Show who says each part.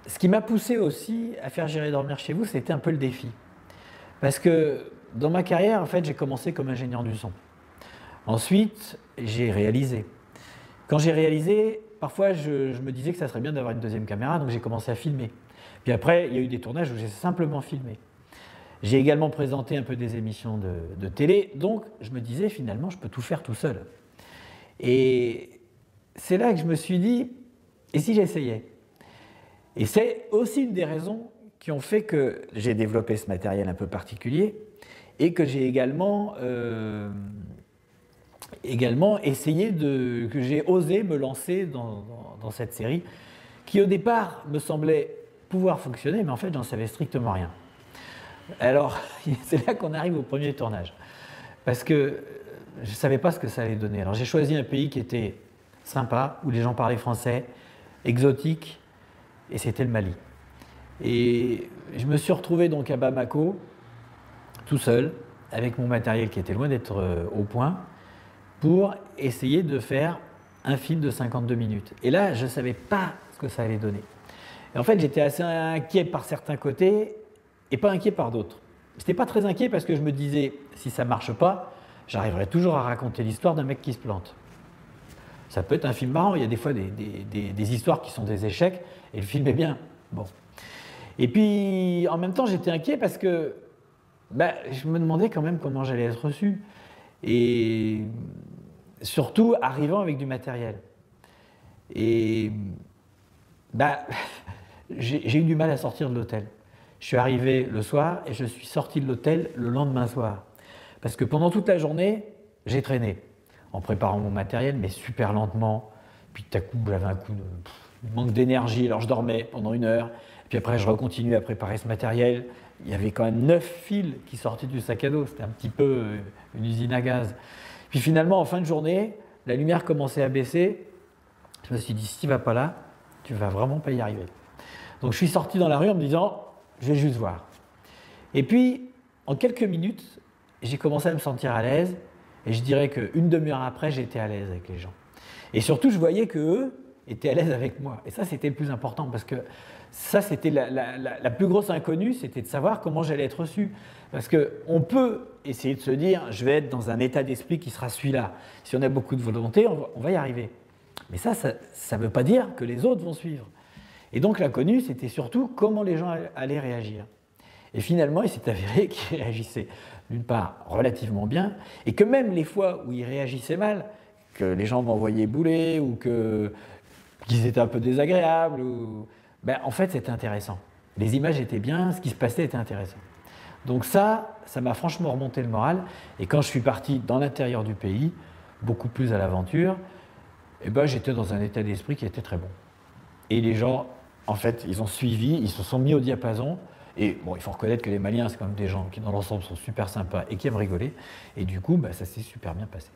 Speaker 1: ce qui m'a poussé aussi à faire J'irai dormir chez vous, c'était un peu le défi. Parce que dans ma carrière, en fait, j'ai commencé comme ingénieur du son. Ensuite, j'ai réalisé. Quand j'ai réalisé, parfois je me disais que ça serait bien d'avoir une deuxième caméra, donc j'ai commencé à filmer. Puis après, il y a eu des tournages où j'ai simplement filmé. J'ai également présenté un peu des émissions de télé, donc je me disais finalement je peux tout faire tout seul. Et c'est là que je me suis dit, et si j'essayais? Et c'est aussi une des raisons qui ont fait que j'ai développé ce matériel un peu particulier et que j'ai également essayé que j'ai osé me lancer dans cette série qui au départ me semblait pouvoir fonctionner, mais en fait j'en savais strictement rien. Alors c'est là qu'on arrive au premier tournage, parce que je ne savais pas ce que ça allait donner. Alors j'ai choisi un pays qui était sympa, où les gens parlaient français, exotique, et c'était le Mali. Et je me suis retrouvé donc à Bamako, tout seul, avec mon matériel qui était loin d'être au point, pour essayer de faire un film de 52 minutes. Et là, je ne savais pas ce que ça allait donner. Et en fait, j'étais assez inquiet par certains côtés et pas inquiet par d'autres. Je n'étais pas très inquiet parce que je me disais, si ça ne marche pas, j'arriverai toujours à raconter l'histoire d'un mec qui se plante. Ça peut être un film marrant, il y a des fois des histoires qui sont des échecs et le film est bien. Bon. Et puis, en même temps, j'étais inquiet parce que je me demandais quand même comment j'allais être reçu. Et surtout, arrivant avec du matériel. Et j'ai eu du mal à sortir de l'hôtel. Je suis arrivé le soir et je suis sorti de l'hôtel le lendemain soir. Parce que pendant toute la journée, j'ai traîné en préparant mon matériel, mais super lentement. Puis tout à coup, j'avais un coup de manque d'énergie, alors je dormais pendant 1 heure. Puis après, je recontinuais à préparer ce matériel. Il y avait quand même 9 fils qui sortaient du sac à dos. C'était un petit peu une usine à gaz. Puis finalement, en fin de journée, la lumière commençait à baisser. Je me suis dit, si tu ne vas pas là, tu ne vas vraiment pas y arriver. Donc je suis sorti dans la rue en me disant, je vais juste voir. Et puis, en quelques minutes, j'ai commencé à me sentir à l'aise. Et je dirais qu'une demi-heure après, j'étais à l'aise avec les gens. Et surtout, je voyais qu'eux étaient à l'aise avec moi. Et ça, c'était le plus important parce que ça, c'était la plus grosse inconnue, c'était de savoir comment j'allais être reçu. Parce qu'on peut essayer de se dire, je vais être dans un état d'esprit qui sera celui-là. Si on a beaucoup de volonté, on va y arriver. Mais ça ne veut pas dire que les autres vont suivre. Et donc l'inconnu, c'était surtout comment les gens allaient réagir. Et finalement, il s'est avéré qu'ils réagissaient d'une part relativement bien, et que même les fois où ils réagissaient mal, que les gens m'envoyaient bouler, ou qu'ils étaient un peu désagréables, en fait c'était intéressant. Les images étaient bien, ce qui se passait était intéressant. Donc ça m'a franchement remonté le moral, et quand je suis parti dans l'intérieur du pays, beaucoup plus à l'aventure, j'étais dans un état d'esprit qui était très bon. Et les gens, en fait, ils ont suivi, ils se sont mis au diapason. Et bon, il faut reconnaître que les Maliens, c'est quand même des gens qui, dans l'ensemble, sont super sympas et qui aiment rigoler. Et du coup, ça s'est super bien passé.